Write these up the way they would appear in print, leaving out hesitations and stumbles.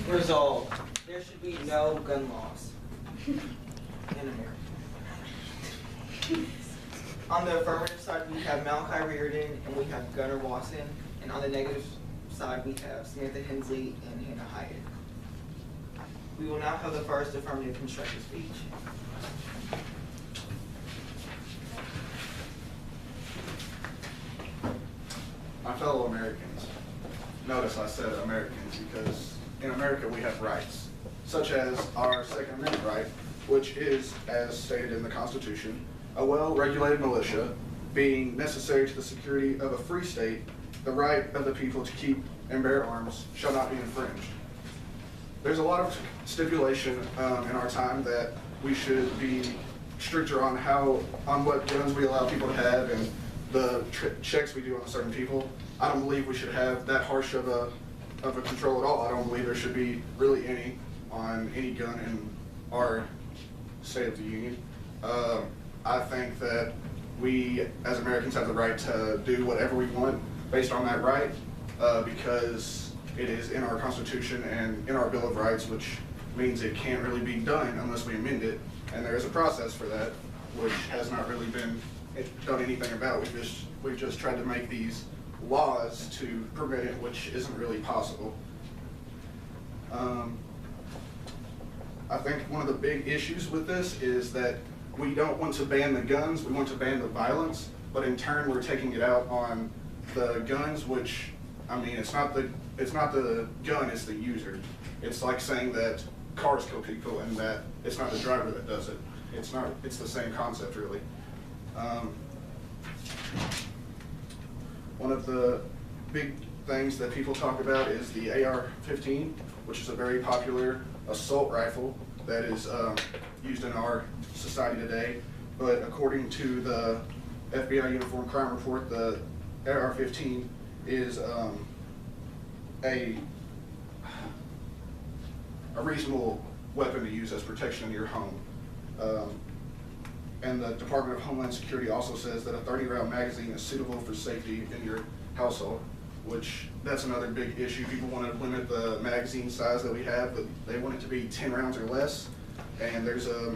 Resolved. There should be no gun laws in America. On the affirmative side, we have Malachi Reardon and we have Gunnar Watson. And on the negative side, we have Samantha Hensley and Hannah Hyatt. We will now have the first affirmative constructive speech. My fellow Americans, notice I said Americans because in America we have rights, such as our Second Amendment right, which is, as stated in the Constitution, a well-regulated militia being necessary to the security of a free state. The right of the people to keep and bear arms shall not be infringed. There's a lot of stipulation in our time that we should be stricter on what guns we allow people to have and the checks we do on certain people. I don't believe we should have that harsh of a control at all. I don't believe there should be really any on any gun in our State of the Union. I think that we as Americans have the right to do whatever we want based on that right, because it is in our Constitution and in our Bill of Rights, which means it can't really be done unless we amend it, and there is a process for that, which has not really been done anything about. We've just tried to make these laws to prevent it, which isn't really possible. I think one of the big issues with this is that we don't want to ban the guns, we want to ban the violence, but in turn we're taking it out on the guns, which, I mean, it's not the gun, it's the user. It's like saying that cars kill people and that it's not the driver that does it. It's the same concept, really. One of the big things that people talk about is the AR-15, which is a very popular assault rifle that is used in our society today. But according to the FBI Uniform Crime Report, the AR-15 is a reasonable weapon to use as protection in your home. And the Department of Homeland Security also says that a 30-round magazine is suitable for safety in your household, which that's another big issue. People want to limit the magazine size that we have, but they want it to be 10 rounds or less. And there was a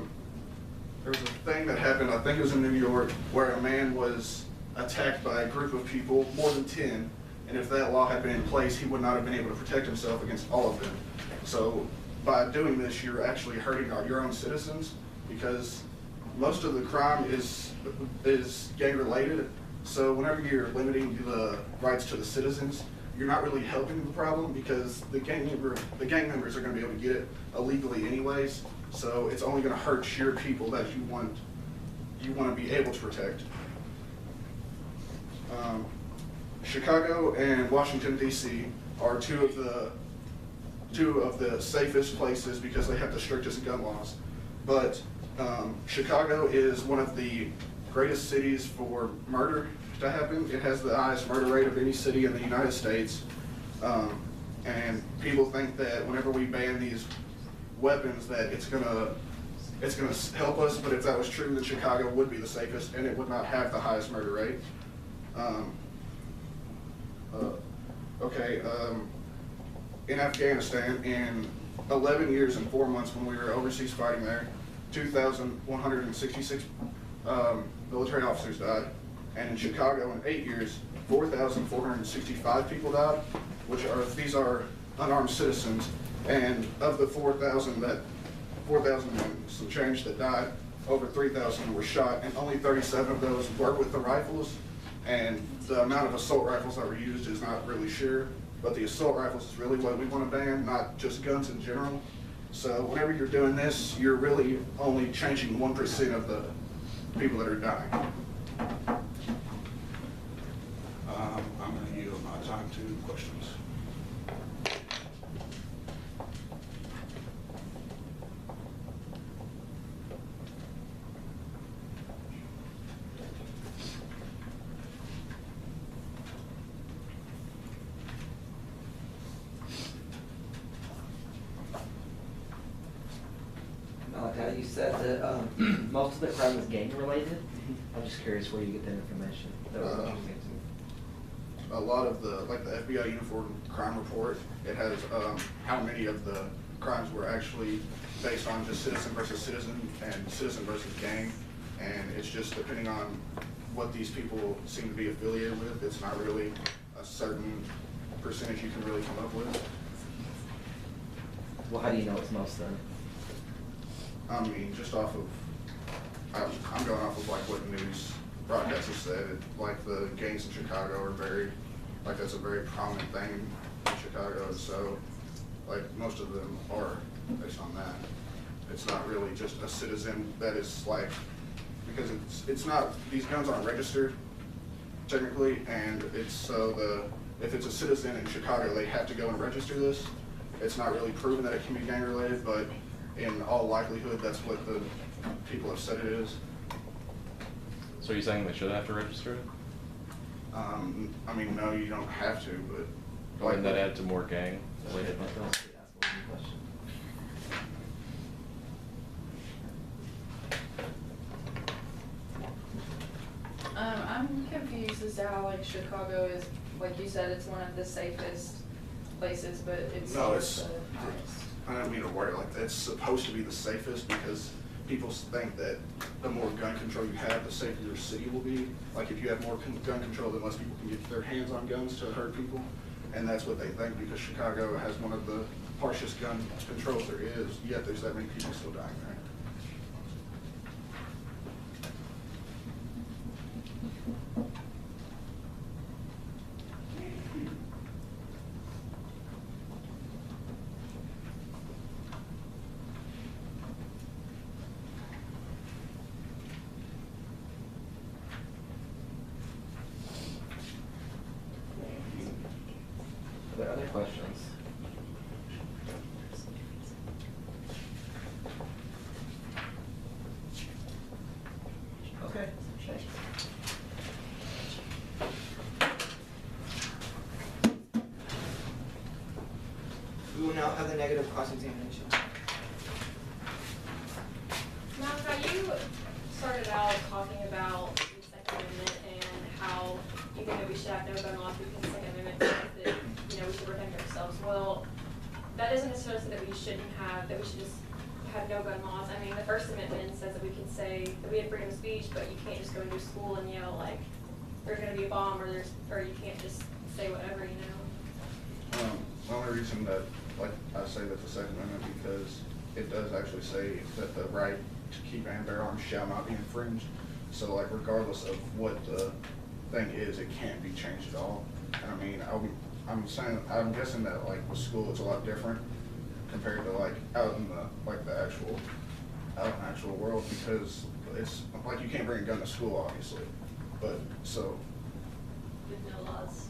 thing that happened, I think it was in New York, where a man was attacked by a group of people, more than 10, and if that law had been in place, he would not have been able to protect himself against all of them. So by doing this, you're actually hurting your own citizens, because most of the crime is gang related. So whenever you're limiting the rights to the citizens, you're not really helping the problem, because the gang members are going to be able to get it illegally anyways. So it's only going to hurt your people that you want to be able to protect. Chicago and Washington D.C. are two of the safest places because they have the strictest gun laws. But Chicago is one of the greatest cities for murder to happen. It has the highest murder rate of any city in the United States. And people think that whenever we ban these weapons that it's gonna help us, but if that was true, then Chicago would be the safest and it would not have the highest murder rate. In Afghanistan, in 11 years and 4 months when we were overseas fighting there, 2,166 military officers died. And in Chicago, in 8 years, 4,465 people died, these are unarmed citizens. And of the 4,000 and some change that died, over 3,000 were shot, and only 37 of those were with the rifles. And the amount of assault rifles that were used is not really sure, but the assault rifles is really what we want to ban, not just guns in general. So whenever you're doing this, you're really only changing 1% of the people that are dying. I'm going to yield my time to questions. Malachi, you said that most of the crime is gang related. I'm just curious where you get that information. That was interesting to me. a lot of the, like the FBI Uniform Crime Report, it has how many of the crimes were actually based on just citizen versus citizen and citizen versus gang. And it's just depending on what these people seem to be affiliated with, it's not really a certain percentage you can really come up with. Well, how do you know it's most then? I mean, just off of, I'm going off of like what news broadcasts have said, like the gangs in Chicago are very, like that's a very prominent thing in Chicago, so like most of them are based on that. It's not really just a citizen that is like, because it's not, these guns aren't registered technically, and it's so if it's a citizen in Chicago, they have to go and register this. It's not really proven that it can be gang related, but in all likelihood, that's what the people have said it is. So are you saying they should have to register it? I mean, no, you don't have to, but. Wouldn't that add to more gang? Wait, if I don't ask one question. I'm confused as to how like Chicago is, like you said, it's one of the safest places, but it's No, also it's, the highest. I don't mean to word it like that. It's supposed to be the safest because people think that the more gun control you have, the safer your city will be. Like if you have more gun control, then less people can get their hands on guns to hurt people. And that's what they think because Chicago has one of the harshest gun controls there is, yet there's that many people still dying there. Are there other questions? Okay, thanks. We will now have the negative cross-examination. Monica, you started out talking about the Second Amendment and how you think that we should have no gun laws because the Second Amendment says that, you know, we should protect ourselves. Well, that doesn't necessarily say that we shouldn't have, that we should just have no gun laws. I mean, the First Amendment says that we can say that we have freedom of speech, but you can't just go into school and yell like there's gonna be a bomb or you can't just say whatever, you know. The only reason that, like, I say that the Second Amendment because it does actually say that the right to keep and bear arms shall not be infringed. So, like, regardless of what the thing is, it can't be changed at all. And I mean, I'm guessing that like with school, it's a lot different compared to like out in the actual world because it's like you can't bring a gun to school, obviously. But so. With no laws.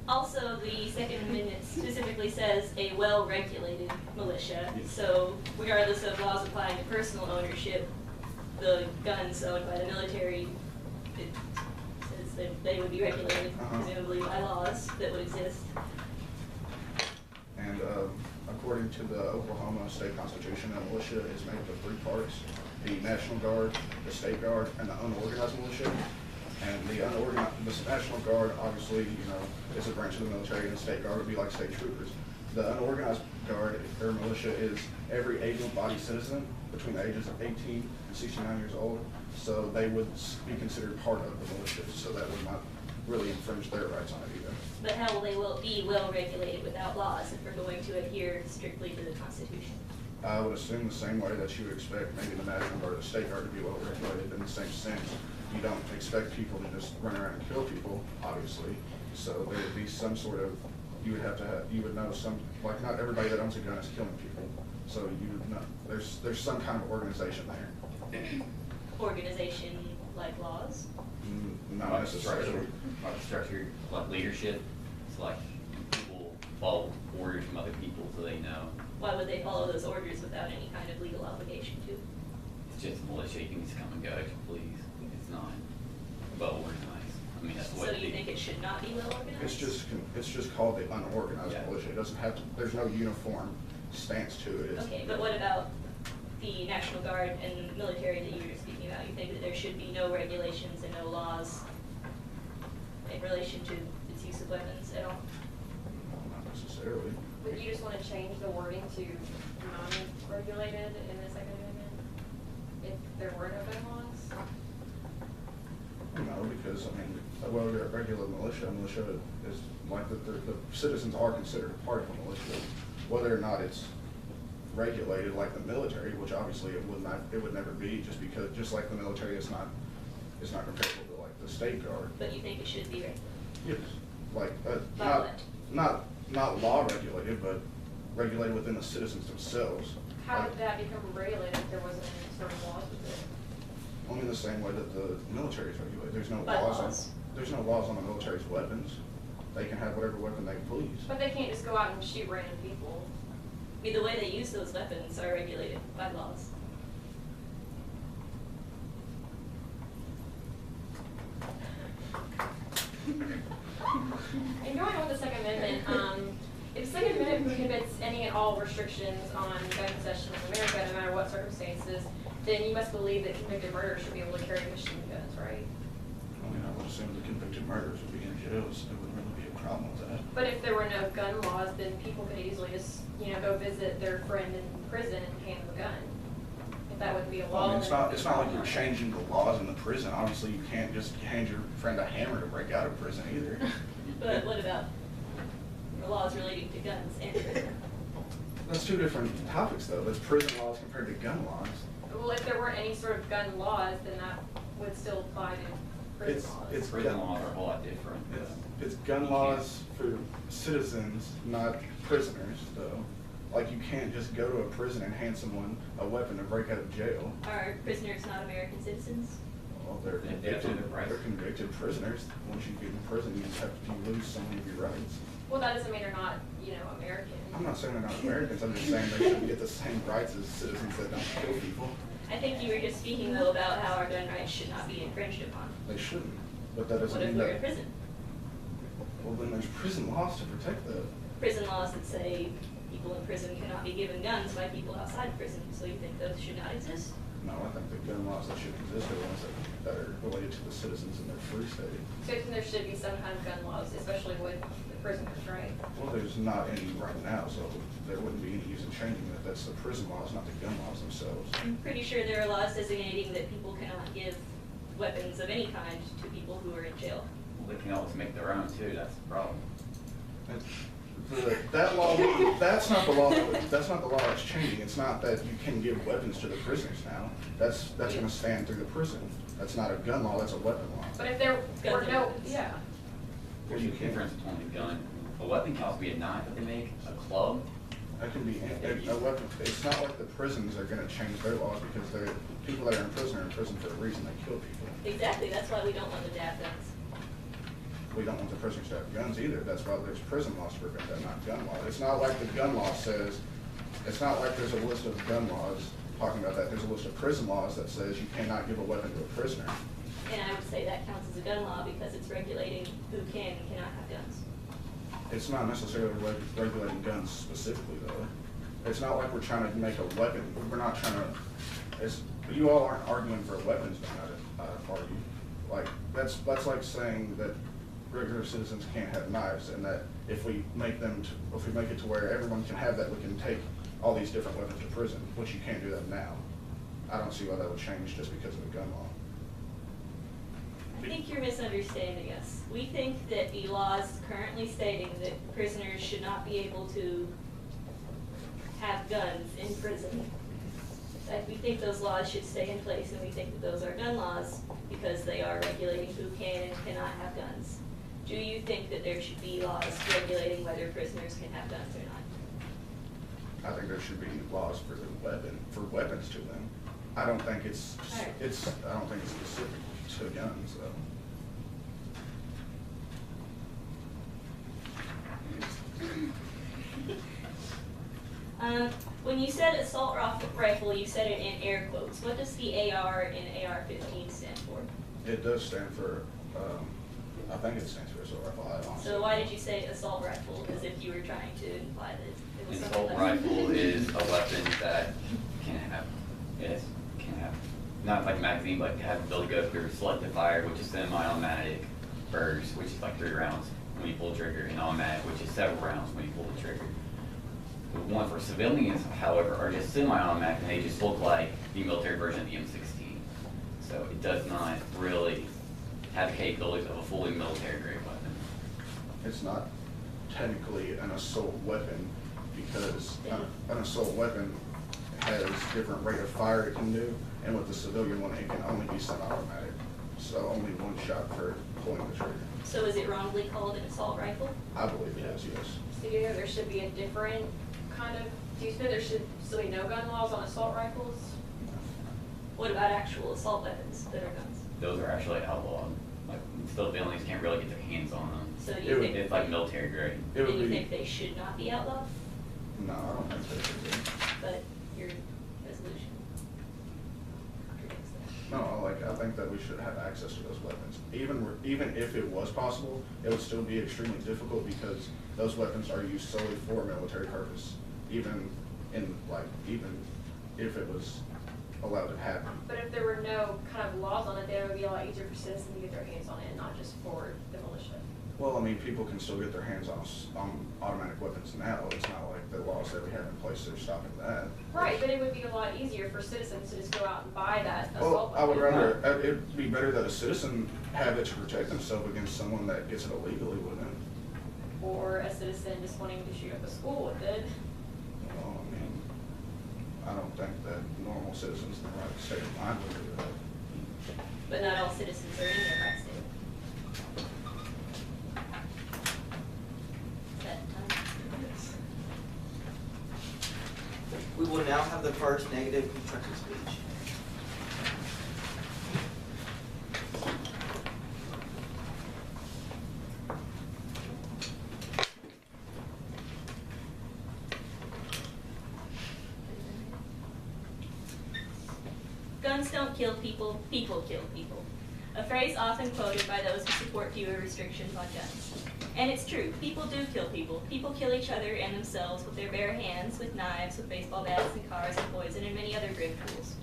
Also, the Second Amendment specifically says a well-regulated militia. So regardless of laws applying to personal ownership, the guns owned by the military, it says that they would be regulated presumably by laws that would exist. And according to the Oklahoma State Constitution, a militia is made up of three parts: the National Guard, the State Guard, and the unorganized militia. And the National Guard, obviously, you know, is a branch of the military, and the State Guard would be like state troopers. The unorganized guard, or militia, is every able-bodied citizen between the ages of 18 and 69 years old. So they would be considered part of the militia, so that would not really infringe their rights on it either. But how will they be well-regulated without laws if we're going to adhere strictly to the Constitution? I would assume the same way that you would expect maybe the National Guard or the State Guard to be well regulated in the same sense. You don't expect people to just run around and kill people, obviously. So there would be some sort of, you would know some, like not everybody that owns a gun is killing people. So you would know, there's some kind of organization there. Organization like laws? Not necessarily. Like structure, like leadership, it's like people follow orders from other people so they know. Why would they follow those orders without any kind of legal obligation to? It's just militia, you can just come and go as you please. It's not well organized. I mean, that's the way So it you is. think it should not be well organized? It's just called the unorganized Yeah. militia. It doesn't have to, there's no uniform stance to it. Okay, but what about the National Guard and the military that you were speaking about, you think that there should be no regulations and no laws in relation to its use of weapons at all? Not necessarily. But you just wanna change the wording to non-regulated in the Second Amendment? If there were no gun laws? No, because, I mean, well, a regular militia is like, the citizens are considered a part of a militia. Whether or not it's regulated like the military, which obviously it would never be, just like the military is not comparable to like the state guard. But you think it should be regulated? Yes. Like, By what? not law regulated, but regulated within the citizens themselves. How Like, would that become regulated if there wasn't any sort of laws with it? only the same way that the military is regulated. There's no By laws on, laws? there's no laws on the military's weapons. They can have whatever weapon they please. But they can't just go out and shoot random people. I mean, the way they use those weapons are regulated by laws. And going on with the Second Amendment, if the Second Amendment prohibits any and all restrictions on gun possession in America, no matter what circumstances, then you must believe that convicted murderers should be able to carry machine guns, right? I mean, I would assume the convicted murderers would be in jails. There wouldn't really be a problem with that. But if there were no gun laws, then people could easily just, go visit their friend in prison and hand them a gun. If that wouldn't be a law. I mean, then- it's not like you're changing the laws in the prison. Obviously, you can't just hand your friend a hammer to break out of prison either. But what about the laws relating to guns and prison? That's two different topics, though. That's prison laws compared to gun laws. Well, if there weren't any sort of gun laws, then that would still apply to prison laws. It's Prison gun- laws are a whole lot different. It's gun laws for citizens, not prisoners, though. Like, you can't just go to a prison and hand someone a weapon to break out of jail. Are prisoners not American citizens? Well, they're They have to convicted, have rights. they're convicted prisoners. Once you get in prison, you lose some of your rights. Well, that doesn't mean they're not, American. I'm not saying they're not Americans, I'm just saying they shouldn't get the same rights as citizens that don't kill people. I think you were just speaking though about how our gun rights should not be infringed upon. They shouldn't, but that doesn't What if mean we're in that. prison? Well, then there's prison laws to protect that. Prison laws that say people in prison cannot be given guns by people outside prison, so you think those should not exist? No, I think the gun laws that should exist are ones that are related to the citizens in their free state. So I think there should be some kind of gun laws, especially with the prisoners, right? Well, there's not any right now, so there wouldn't be any use in changing that. That's the prison laws, not the gun laws themselves. I'm pretty sure there are laws designating that people cannot give weapons of any kind to people who are in jail. They can always make their own too, that's the problem. That law, that's not the law, that's not the law that's changing. It's not that you can give weapons to the prisoners now. That's gonna stand through the prison. That's not a gun law, that's a weapon law. But if there were Guns no, and weapons. yeah. There's a difference between a gun. A weapon can also be a knife that they make, a club. That can be a weapon. It's not like the prisons are gonna change their laws because they're, people that are in prison for a reason. They kill people. Exactly, that's why we don't want them to have guns. We don't want the prisoners to have guns either. That's why there's prison laws to prevent that, not gun law. It's not like the gun law says, it's not like there's a list of gun laws talking about that. There's a list of prison laws that says you cannot give a weapon to a prisoner. And I would say that counts as a gun law because it's regulating who can and cannot have guns. It's not necessarily regulating guns specifically, though. It's not like we're trying to make a weapon. We're not trying to, you all aren't arguing for weapons out of party. Like, that's like saying that regular citizens can't have knives, and that if we make it to where everyone can have that, we can take all these different weapons to prison, which you can't do that now. I don't see why that would change just because of the gun law. I think you're misunderstanding us. We think that the laws currently stating that prisoners should not be able to have guns in prison, that we think those laws should stay in place, and we think that those are gun laws because they are regulating who can and cannot have guns. Do you think that there should be laws regulating whether prisoners can have guns or not? I think there should be laws for weapons to them. I don't think it's Alright. I don't think it's specific to guns, though. When you said assault rifle, you said it in air quotes. What does the AR in AR-15 stand for? It does stand for, I think it stands for assault rifle. I honestly So why did you say assault rifle, as if you were trying to imply that it was An something assault less? rifle is a weapon that can have Yes, can have, not like a magazine, but have the ability to go through selective fire, which is semi-automatic, burst, which is like 3 rounds when you pull the trigger, and automatic, which is several rounds when you pull the trigger. The one for civilians, however, are just semi-automatic, and they just look like the military version of the M16. So it does not really have the capabilities of a fully military-grade weapon. It's not technically an assault weapon because an assault weapon has different rate of fire it can do, and with the civilian one, it can only be semi-automatic. So only one shot for pulling the trigger. So is it wrongly called an assault rifle? I believe it is, yes. So you know there should be a different kind of, do you think there should still be no gun laws on assault rifles? What about actual assault weapons that are guns? Those are actually outlawed. Like, civilians can't really get their hands on them. So do It you would- think, It's like military grade. It would do you be, think they should not be outlawed? no, I don't think so. But your resolution contradicts that. No, like, I think that we should have access to those weapons. Even if it was possible, it would still be extremely difficult because those weapons are used solely for military purpose. Even if it was allowed to happen. But if there were no kind of laws on it, then it would be a lot easier for citizens to get their hands on it, not just for the militia. Well, I mean, people can still get their hands on automatic weapons now. It's not like the laws that we have in place are stopping that. Right, but it would be a lot easier for citizens to just go out and buy that assault Well, weapon. I would rather, it'd be better that a citizen have it to protect themselves against someone that gets it illegally, wouldn't it? Or a citizen just wanting to shoot up a school with it. Well, I mean, I don't think that normal citizens in the right state of mind would do that. But not all citizens are in their right state. Is that time? We will now have the first negative constructive speech. Guns don't kill people, people kill people. A phrase often quoted by those who support fewer restrictions on guns. And it's true, people do kill people. People kill each other and themselves with their bare hands, with knives, with baseball bats and cars and poison and many other grim tools.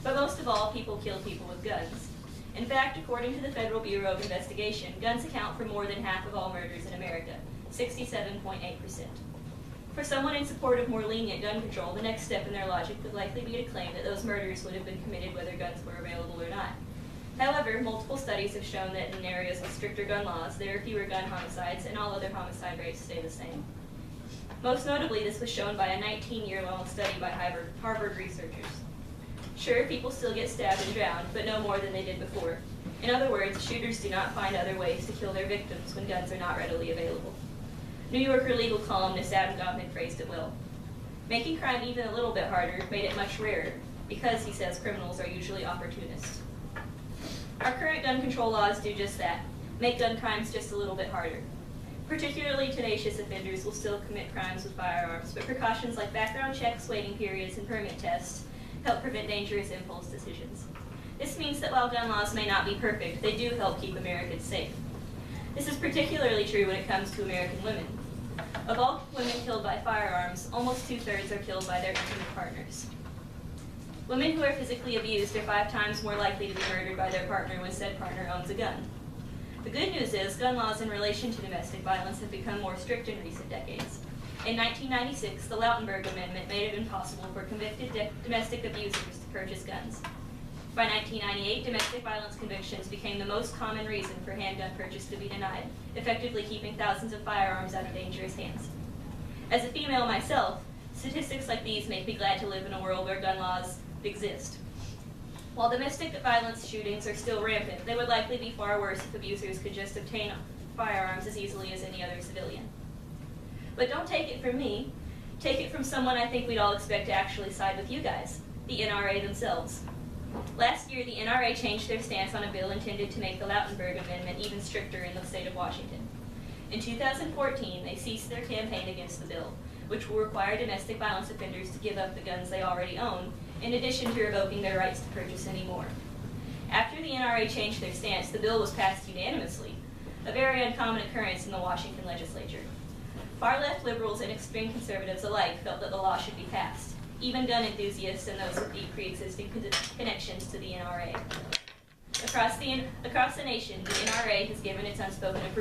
But most of all, people kill people with guns. In fact, according to the Federal Bureau of Investigation, guns account for more than half of all murders in America, 67.8%. For someone in support of more lenient gun control, the next step in their logic would likely be to claim that those murders would have been committed whether guns were available or not. However, multiple studies have shown that in areas with stricter gun laws, there are fewer gun homicides and all other homicide rates stay the same. Most notably, this was shown by a 19-year-long study by Harvard researchers. Sure, people still get stabbed and drowned, but no more than they did before. In other words, shooters do not find other ways to kill their victims when guns are not readily available. New Yorker legal columnist Adam Gottman phrased it well. Making crime even a little bit harder made it much rarer, because, he says, criminals are usually opportunists. Our current gun control laws do just that, make gun crimes just a little bit harder. Particularly tenacious offenders will still commit crimes with firearms, but precautions like background checks, waiting periods, and permit tests help prevent dangerous impulse decisions. This means that while gun laws may not be perfect, they do help keep Americans safe. This is particularly true when it comes to American women. Of all women killed by firearms, almost 2/3 are killed by their intimate partners. Women who are physically abused are 5 times more likely to be murdered by their partner when said partner owns a gun. The good news is gun laws in relation to domestic violence have become more strict in recent decades. In 1996, the Lautenberg Amendment made it impossible for convicted domestic abusers to purchase guns. By 1998, domestic violence convictions became the most common reason for handgun purchase to be denied, effectively keeping thousands of firearms out of dangerous hands. As a female myself, statistics like these make me glad to live in a world where gun laws exist. While domestic violence shootings are still rampant, they would likely be far worse if abusers could just obtain firearms as easily as any other civilian. But don't take it from me. Take it from someone I think we'd all expect to actually side with you guys, the NRA themselves. Last year, the NRA changed their stance on a bill intended to make the Lautenberg Amendment even stricter in the state of Washington. In 2014, they ceased their campaign against the bill, which will require domestic violence offenders to give up the guns they already own, in addition to revoking their rights to purchase any more. After the NRA changed their stance, the bill was passed unanimously, a very uncommon occurrence in the Washington legislature. Far-left liberals and extreme conservatives alike felt that the law should be passed. even gun enthusiasts and those with deep pre-existing connections to the NRA. Across the nation, the NRA has given its unspoken approval